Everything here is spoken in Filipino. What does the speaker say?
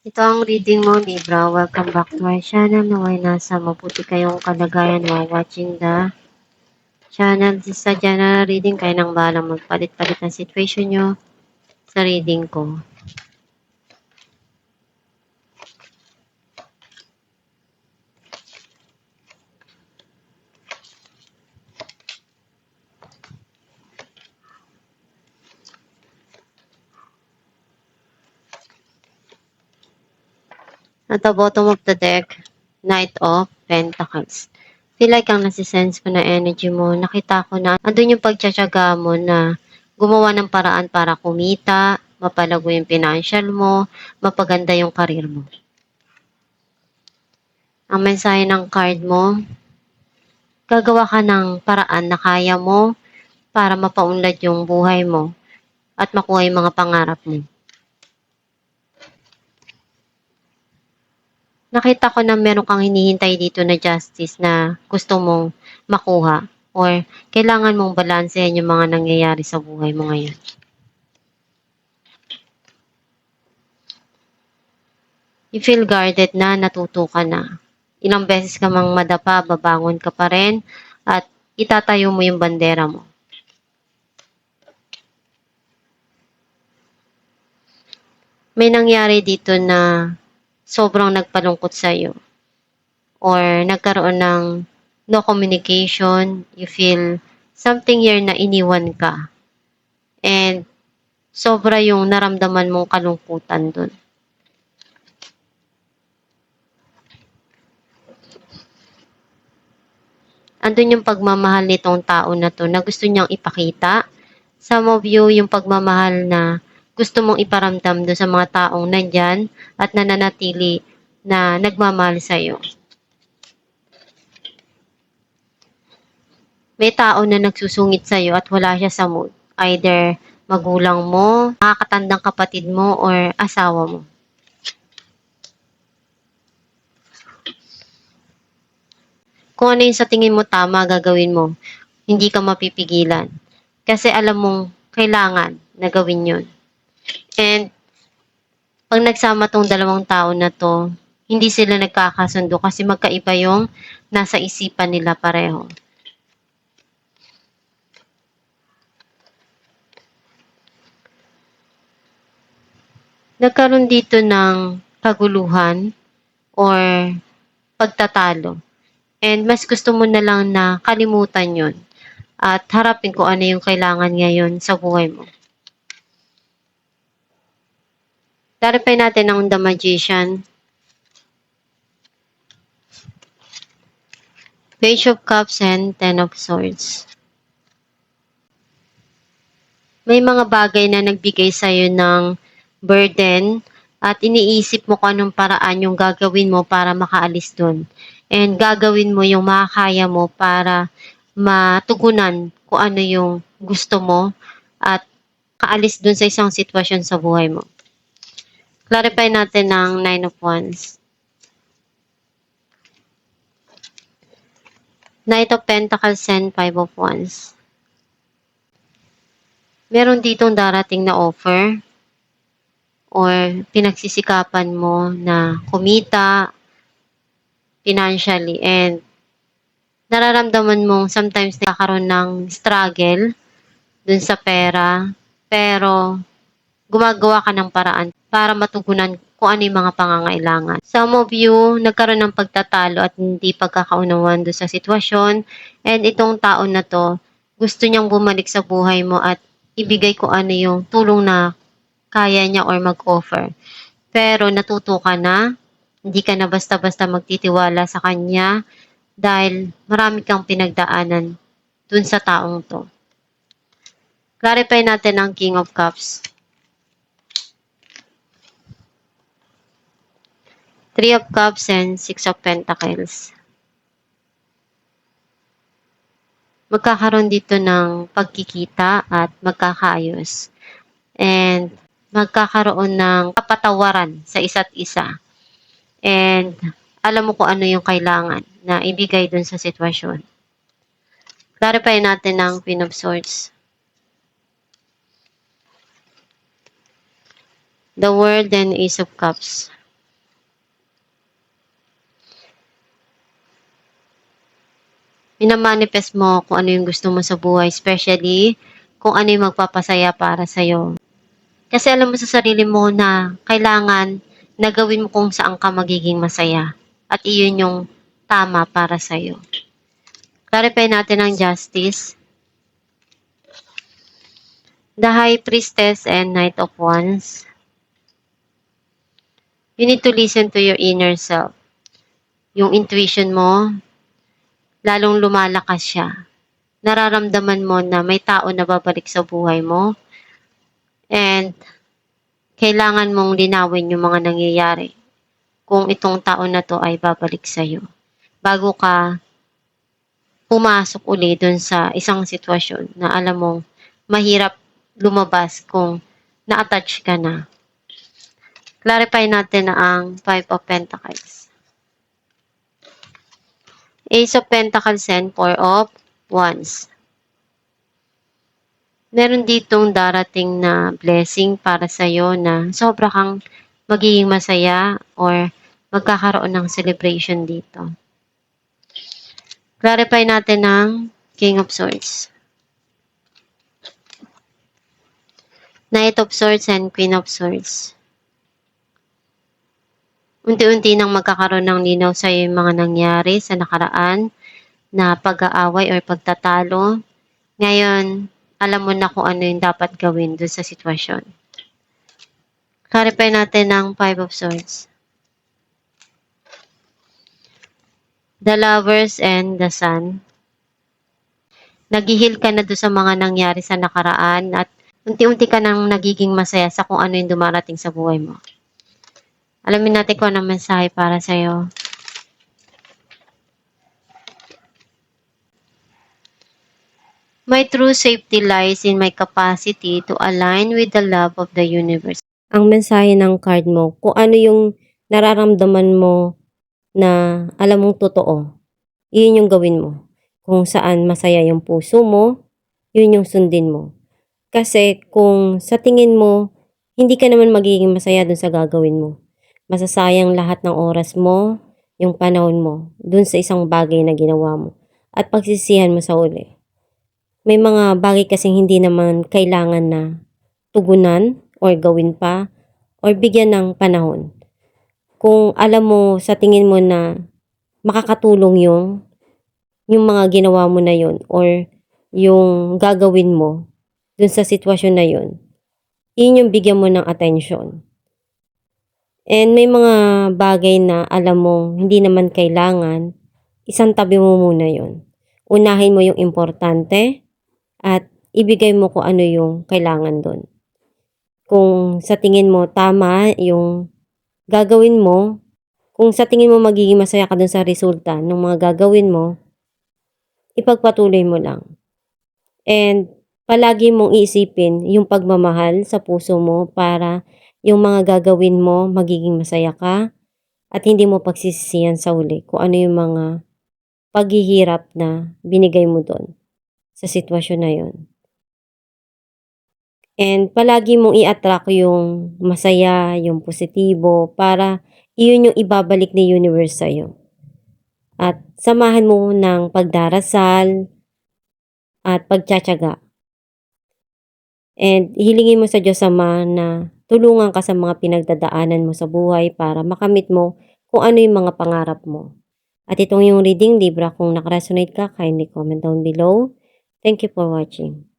Ito ang reading mo, Libra. Welcome back to our channel. Naway nasa mabuti kayong kalagayan while watching the channel. Sa general reading, kayo nang bahalang magpalit-palit ng situation nyo sa reading ko. At the bottom of the deck, Knight of Pentacles. Feel like ang nasisense ko na energy mo. Nakita ko na andun yung pagtsatsaga mo na gumawa ng paraan para kumita, mapalago yung financial mo, mapaganda yung karir mo. Ang mensahe ng card mo, gagawa ka ng paraan na kaya mo para mapaunlad yung buhay mo at makuha yung mga pangarap mo. Nakita ko na meron kang hinihintay dito na justice na gusto mong makuha or kailangan mong balansehin yung mga nangyayari sa buhay mo ngayon. You feel guarded na, natuto ka na. Ilang beses ka mang madapa, babangon ka pa rin at itatayo mo yung bandera mo. May nangyari dito na sobrang nagpalungkot sa'yo or nagkaroon ng no communication, you feel something here na iniwan ka. And sobra yung naramdaman mong kalungkutan dun. Andun yung pagmamahal nitong tao na to na gusto niyang ipakita. Some of you, yung pagmamahal na gusto mong iparamdam doon sa mga taong nandyan at nananatili na nagmamahal sa'yo. May tao na nagsusungit sa'yo at wala siya sa mood. Either magulang mo, nakakatandang kapatid mo, or asawa mo. Kung ano yung sa tingin mo tama, gagawin mo. Hindi ka mapipigilan. Kasi alam mong kailangan na gawin yun. And pag nagsama tong dalawang tao na to, hindi sila nagkakasundo kasi magkaiba yung nasa isipan nila pareho. Nagkaroon dito ng kaguluhan or pagtatalo. And mas gusto mo na lang na kalimutan yon at harapin kung ano yung kailangan ngayon sa buhay mo. Clarify natin ang The Magician. Page of Cups and Ten of Swords. May mga bagay na nagbigay sa'yo ng burden at iniisip mo kung anong paraan yung gagawin mo para makaalis dun. And gagawin mo yung makakaya mo para matugunan kung ano yung gusto mo at kaalis dun sa isang sitwasyon sa buhay mo. Clarify natin ang Nine of Wands. Knight of Pentacles and Five of Wands. Meron ditong darating na offer or pinagsisikapan mo na kumita financially and nararamdaman mong sometimes nakakaroon ng struggle dun sa pera pero gumagawa ka ng paraan para matugunan kung ano yung mga pangangailangan. Some of you, nagkaroon ng pagtatalo at hindi pagkakaunawan doon sa sitwasyon and itong tao na to, gusto niyang bumalik sa buhay mo at ibigay ko ano yung tulong na kaya niya or mag-offer. Pero natuto ka na, hindi ka na basta-basta magtitiwala sa kanya dahil marami kang pinagdaanan dun sa taong to. Clarify natin ang King of Cups. Three of Cups and Six of Pentacles. Magkakaroon dito ng pagkikita at magkakaayos. And magkakaroon ng kapatawaran sa isa't isa. And alam mo kung ano yung kailangan na ibigay dun sa sitwasyon. Clarify natin ang Queen of Swords. The World and Ace of Cups. Minamanifest mo kung ano yung gusto mo sa buhay, especially kung ano yung magpapasaya para sa'yo. Kasi alam mo sa sarili mo na kailangan na gawin mo kung saan ka magiging masaya. At iyon yung tama para sa'yo. Clarify natin ang justice. The High Priestess and Knight of Wands. You need to listen to your inner self. Yung intuition mo, lalong lumalakas siya. Nararamdaman mo na may tao na babalik sa buhay mo. And kailangan mong linawin yung mga nangyayari kung itong tao na to ay babalik sa'yo. Bago ka pumasok uli dun sa isang sitwasyon na alam mong mahirap lumabas kung na-attach ka na. Clarify natin na ang Five of Pentacles. Ace of Pentacles and Four of Wands. Meron ditong darating na blessing para sa'yo na sobra kang magiging masaya or magkakaroon ng celebration dito. Clarify natin ang King of Swords. Knight of Swords and Queen of Swords. Unti-unti nang magkakaroon ng linaw sa iyo yung mga nangyari sa nakaraan na pag-aaway or pagtatalo. Ngayon, alam mo na kung ano yung dapat gawin doon sa sitwasyon. Clarify natin ang Five of Swords. The Lovers and the Sun. Naghihil ka na doon sa mga nangyari sa nakaraan at unti-unti ka nang nagiging masaya sa kung ano yung dumarating sa buhay mo. Alamin natin kung anong mensahe para sa'yo. My true safety lies in my capacity to align with the love of the universe. Ang mensahe ng card mo, kung ano yung nararamdaman mo na alam mong totoo, yun yung gawin mo. Kung saan masaya yung puso mo, yun yung sundin mo. Kasi kung sa tingin mo, hindi ka naman magiging masaya dun sa gagawin mo. Masasayang lahat ng oras mo, yung panahon mo, dun sa isang bagay na ginawa mo. At pagsisihan mo sa uli. May mga bagay kasing hindi naman kailangan na tugunan or gawin pa or bigyan ng panahon. Kung alam mo sa tingin mo na makakatulong yung mga ginawa mo na yun or yung gagawin mo dun sa sitwasyon na yun, yun yung bigyan mo ng atensyon. And may mga bagay na alam mo hindi naman kailangan, isang tabi mo muna yun. Unahin mo yung importante at ibigay mo kung ano yung kailangan dun. Kung sa tingin mo tama yung gagawin mo, kung sa tingin mo magiging masaya ka dun sa resulta ng mga gagawin mo, ipagpatuloy mo lang. And palagi mong iisipin yung pagmamahal sa puso mo para yung mga gagawin mo magiging masaya ka at hindi mo pagsisisihan sa uli kung ano yung mga paghihirap na binigay mo doon sa sitwasyon na yun. And palagi mong i-attract yung masaya, yung positibo para iyon yung ibabalik ni universe sa'yo. At samahan mo ng pagdarasal at pagtsatsaga. And hilingin mo sa Diyos Ama na tulungan ka sa mga pinagdadaanan mo sa buhay para makamit mo kung ano yung mga pangarap mo. At itong yung reading Libra, kung nakaresonate ka, kindly comment down below. Thank you for watching.